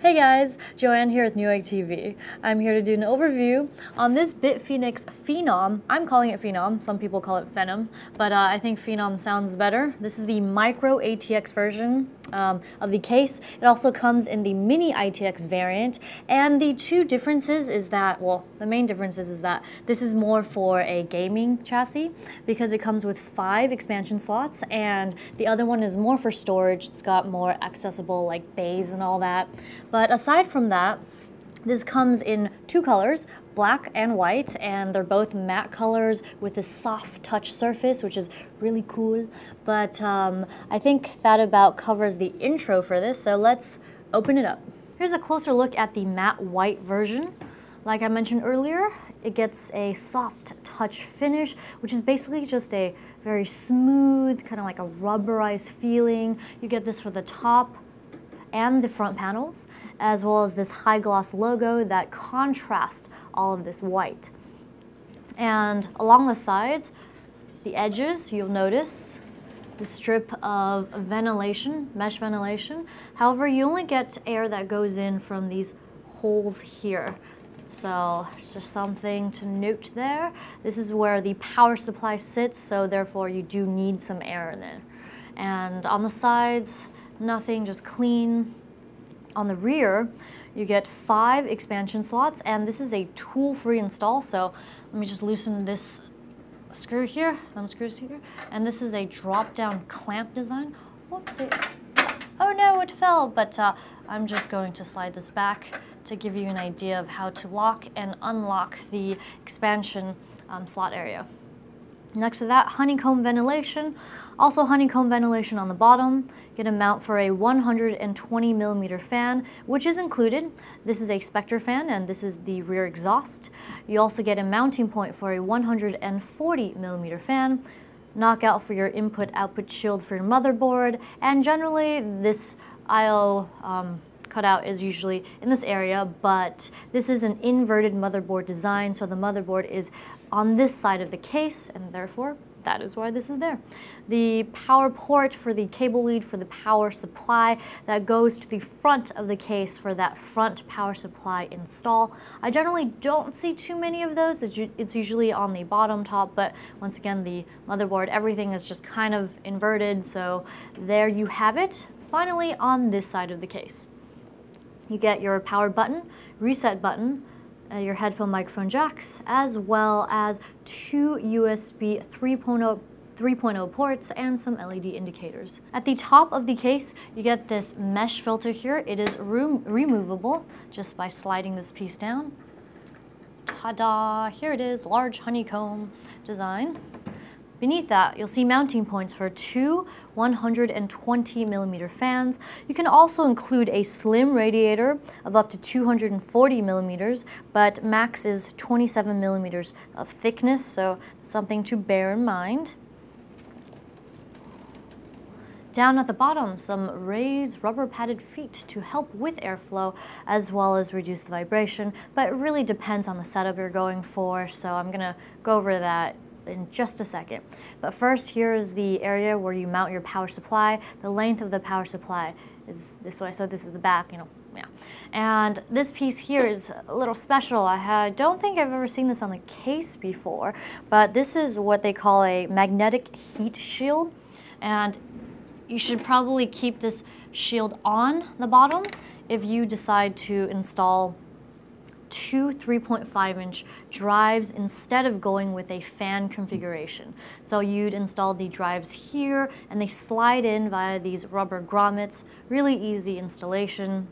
Hey guys, Joanne here with Newegg TV. I'm here to do an overview on this BitFenix Phenom. I'm calling it Phenom, some people call it Phenom, but I think Phenom sounds better. This is the Micro-ATX version of the case. It also comes in the Mini ITX variant, and the two differences is that, well, the main differences is that this is more for a gaming chassis because it comes with 5 expansion slots, and the other one is more for storage. It's got more accessible like bays and all that. But aside from that, this comes in 2 colors, black and white, and they're both matte colors with a soft touch surface, which is really cool. But I think that about covers the intro for this, so let's open it up. Here's a closer look at the matte white version. Like I mentioned earlier, it gets a soft touch finish, which is basically just a very smooth, kind of like a rubberized feeling. You get this for the top and the front panels, as well as this high gloss logo that contrast all of this white. And along the sides, the edges, you'll notice the strip of ventilation, mesh ventilation. However, you only get air that goes in from these holes here. So it's just something to note there. This is where the power supply sits, so therefore you do need some air in there. And on the sides, nothing, just clean. On the rear, you get 5 expansion slots, and this is a tool-free install. So let me just loosen this screw here, some screws here, and this is a drop-down clamp design. Whoopsie. Oh no, it fell, but I'm just going to slide this back to give you an idea of how to lock and unlock the expansion slot area. Next to that, honeycomb ventilation. Also honeycomb ventilation on the bottom. Get a mount for a 120 millimeter fan, which is included. This is a Spectre fan, and this is the rear exhaust. You also get a mounting point for a 140 millimeter fan, knockout for your input-output shield for your motherboard, and generally this I/O cutout is usually in this area, but this is an inverted motherboard design, so the motherboard is on this side of the case, and therefore that is why this is there. The power port for the cable lead for the power supply that goes to the front of the case for that front power supply install. I generally don't see too many of those. It's usually on the bottom top, but once again, the motherboard, everything is just kind of inverted, so there you have it. Finally, on this side of the case, you get your power button, reset button, your headphone microphone jacks, as well as 2 USB 3.0 ports and some LED indicators. At the top of the case, you get this mesh filter here. It is removable just by sliding this piece down. Ta-da! Here it is, large honeycomb design. Beneath that, you'll see mounting points for 2 120 millimeter fans. You can also include a slim radiator of up to 240 millimeters, but max is 27 millimeters of thickness, so something to bear in mind. Down at the bottom, some raised rubber padded feet to help with airflow as well as reduce the vibration, but it really depends on the setup you're going for, so I'm gonna go over that in just a second. But first, here's the area where you mount your power supply. The length of the power supply is this way, so this is the back, yeah. And this piece here is a little special. I don't think I've ever seen this on the case before, but this is what they call a magnetic heat shield, and you should probably keep this shield on the bottom if you decide to install 2 3.5-inch drives instead of going with a fan configuration. So you'd install the drives here, and they slide in via these rubber grommets. Really easy installation.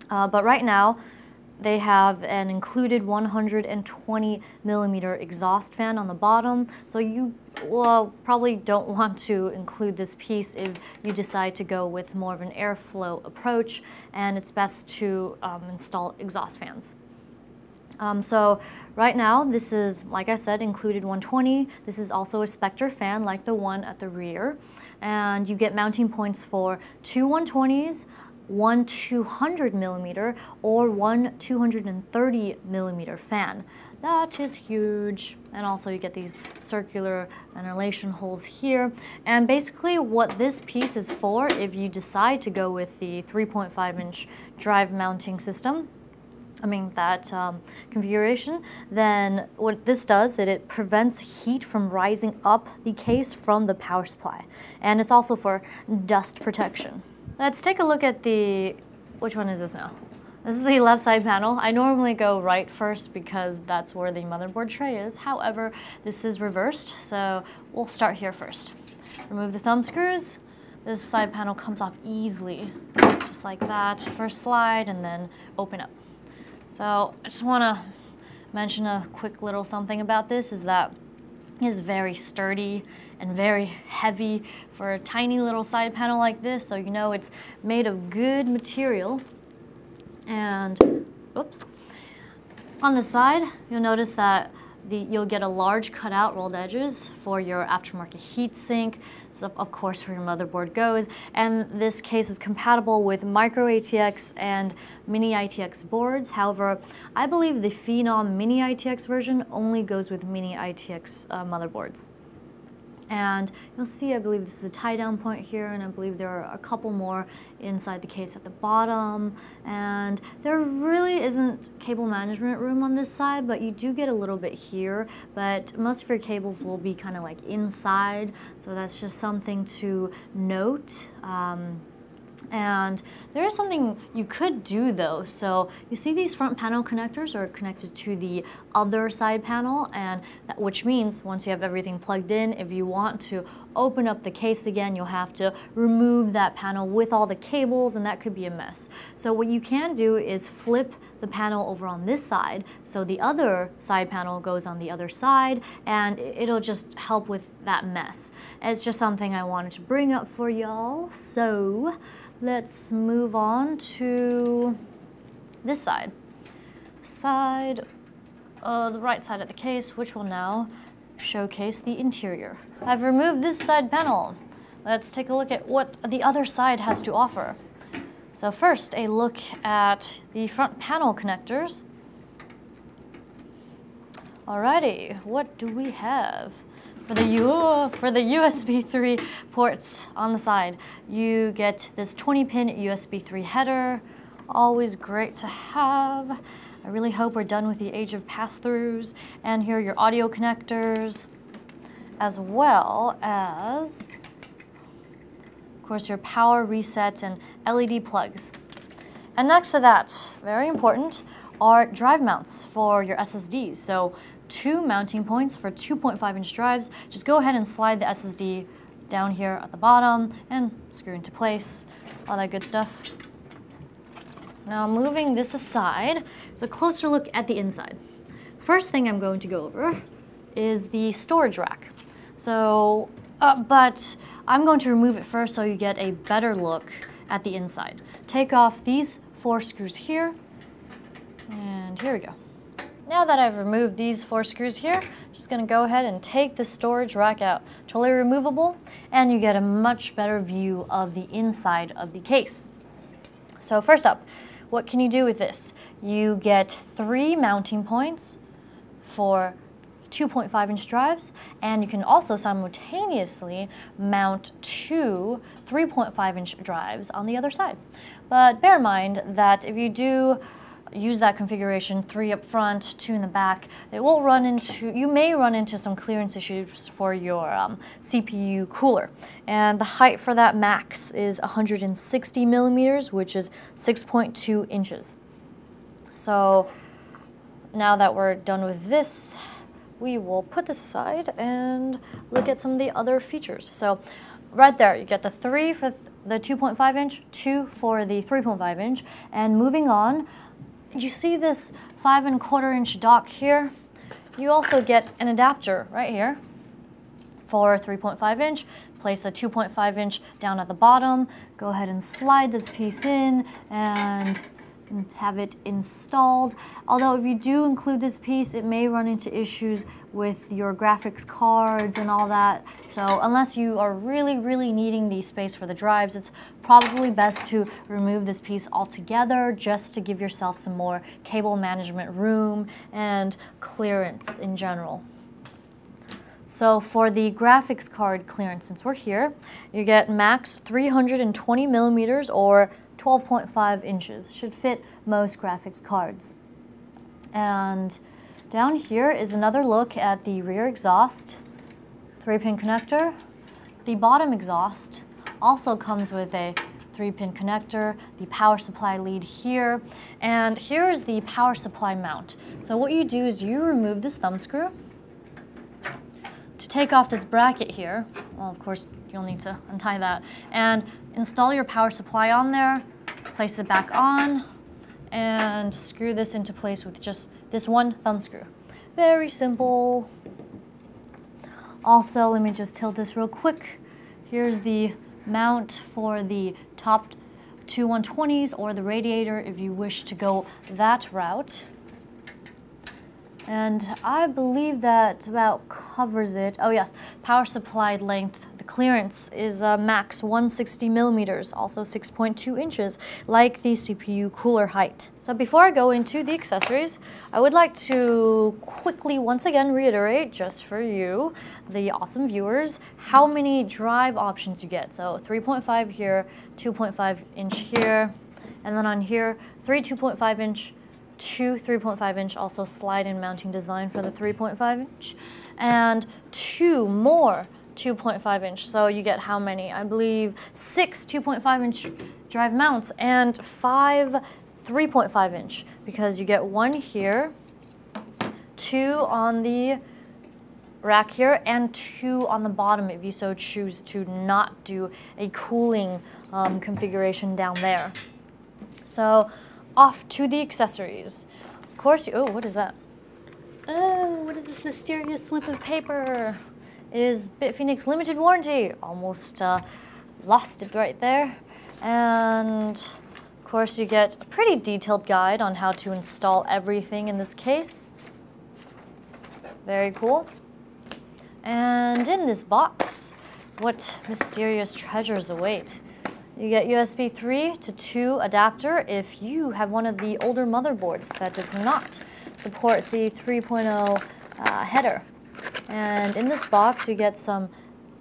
But right now, they have an included 120 millimeter exhaust fan on the bottom, so you probably don't want to include this piece if you decide to go with more of an airflow approach, and it's best to install exhaust fans. So right now, this is, like I said, included 120. This is also a Spectre fan like the one at the rear. And you get mounting points for 2 120s, 1 200 millimeter, or 1 230 millimeter fan. That is huge. And also you get these circular ventilation holes here. And basically what this piece is for, if you decide to go with the 3.5-inch drive mounting system, that configuration, then what this does, it prevents heat from rising up the case from the power supply. And it's also for dust protection. Let's take a look at which one is this now? This is the left side panel. I normally go right first because that's where the motherboard tray is. However, this is reversed, so we'll start here first. Remove the thumb screws. This side panel comes off easily, just like that. First slide and then open up. So I just want to mention a quick little something about this, is that it is very sturdy and very heavy for a tiny little side panel like this, so you know it's made of good material. And, oops, on the side, you'll notice that you'll get a large cutout rolled edges for your aftermarket heatsink, so of course where your motherboard goes. And this case is compatible with MicroATX and Mini-ITX boards. However, I believe the Phenom Mini-ITX version only goes with Mini-ITX motherboards. And you'll see, I believe this is a tie-down point here, and I believe there are a couple more inside the case at the bottom. And there really isn't cable management room on this side, but you do get a little bit here. But most of your cables will be kind of like inside, so that's just something to note. And there is something you could do though. So you see these front panel connectors are connected to the other side panel, and which means once you have everything plugged in, if you want to open up the case again, you'll have to remove that panel with all the cables, and that could be a mess. So what you can do is flip the panel over on this side, so the other side panel goes on the other side, and it'll just help with that mess. It's just something I wanted to bring up for y'all. So let's move on to this side. The right side of the case, which will now showcase the interior. I've removed this side panel. Let's take a look at what the other side has to offer. So first, a look at the front panel connectors. Alrighty, what do we have? For the USB 3 ports on the side, you get this 20-pin USB 3 header. Always great to have. I really hope we're done with the age of pass-throughs. And here are your audio connectors, as well as, of course, your power reset and LED plugs. And next to that, very important, are drive mounts for your SSDs. So 2 mounting points for 2.5-inch drives. Just go ahead and slide the SSD down here at the bottom and screw into place, all that good stuff. Now moving this aside, it's a closer look at the inside. First thing I'm going to go over is the storage rack. So, but I'm going to remove it first so you get a better look at the inside. Take off these 4 screws here, and here we go. Now that I've removed these 4 screws here, just gonna go ahead and take the storage rack out. Totally removable, and you get a much better view of the inside of the case. So first up, what can you do with this? You get 3 mounting points for 2.5-inch drives, and you can also simultaneously mount 2 3.5-inch drives on the other side. But bear in mind that if you do use that configuration, 3 up front, 2 in the back, you may run into some clearance issues for your CPU cooler. And the height for that max is 160 millimeters, which is 6.2 inches. So now that we're done with this, we will put this aside and look at some of the other features. So right there, you get the 3 for the 2.5-inch, 2 for the 3.5-inch, and moving on, you see this 5.25-inch dock here? You also get an adapter right here for 3.5-inch. Place a 2.5-inch down at the bottom. Go ahead and slide this piece in and have it installed. Although if you do include this piece, it may run into issues with your graphics cards and all that. So unless you are really needing the space for the drives, it's probably best to remove this piece altogether just to give yourself some more cable management room and clearance in general. So for the graphics card clearance, since we're here, you get max 320 millimeters or 12.5 inches. Should fit most graphics cards. And down here is another look at the rear exhaust, 3-pin connector. The bottom exhaust also comes with a 3-pin connector, the power supply lead here, and here is the power supply mount. So what you do is you remove this thumb screw. To take off this bracket here, well, of course, you'll need to untie that, and install your power supply on there, place it back on, and screw this into place with just this one thumb screw. Very simple. Also, let me just tilt this real quick. Here's the mount for the top two 120s or the radiator if you wish to go that route. And I believe that about covers it. Oh yes, power supply length. The clearance is max 160 millimeters, also 6.2 inches, like the CPU cooler height. So before I go into the accessories, I would like to quickly once again reiterate, just for you, the awesome viewers, how many drive options you get. So 3.5 here, 2.5 inch here, and then on here, 3 2.5 inch, 2 3.5 inch, also slide-in mounting design for the 3.5 inch, and 2 more 2.5 inch. So you get how many? I believe 6 2.5 inch drive mounts and 5 3.5 inch, because you get 1 here, 2 on the rack here, and 2 on the bottom if you so choose to not do a cooling configuration down there. So off to the accessories. Of course, oh, what is that? Oh, what is this mysterious slip of paper? It is BitFenix limited warranty. Almost lost it right there. And of course, you get a pretty detailed guide on how to install everything in this case. Very cool. And in this box, what mysterious treasures await? You get USB 3 to 2 adapter if you have one of the older motherboards that does not support the 3.0 header. And in this box, you get some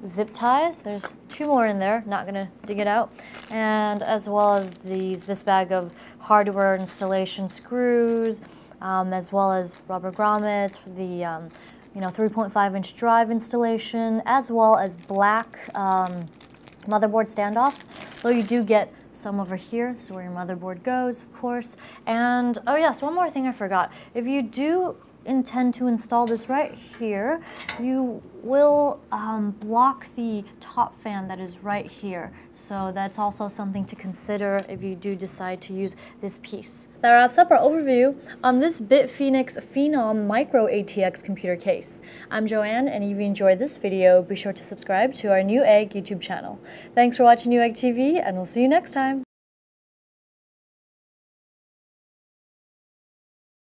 zip ties. There's 2 more in there, not gonna dig it out. And as well as this bag of hardware installation screws, as well as rubber grommets for the 3.5 inch drive installation, as well as black motherboard standoffs. Though you do get some over here, so where your motherboard goes, of course. And oh yes, one more thing I forgot. If you do intend to install this right here, you will block the top fan that is right here. So that's also something to consider if you do decide to use this piece. That wraps up our overview on this BitFenix Phenom Micro-ATX computer case. I'm Joanne, and if you enjoyed this video, be sure to subscribe to our Newegg YouTube channel. Thanks for watching Newegg TV, and we'll see you next time.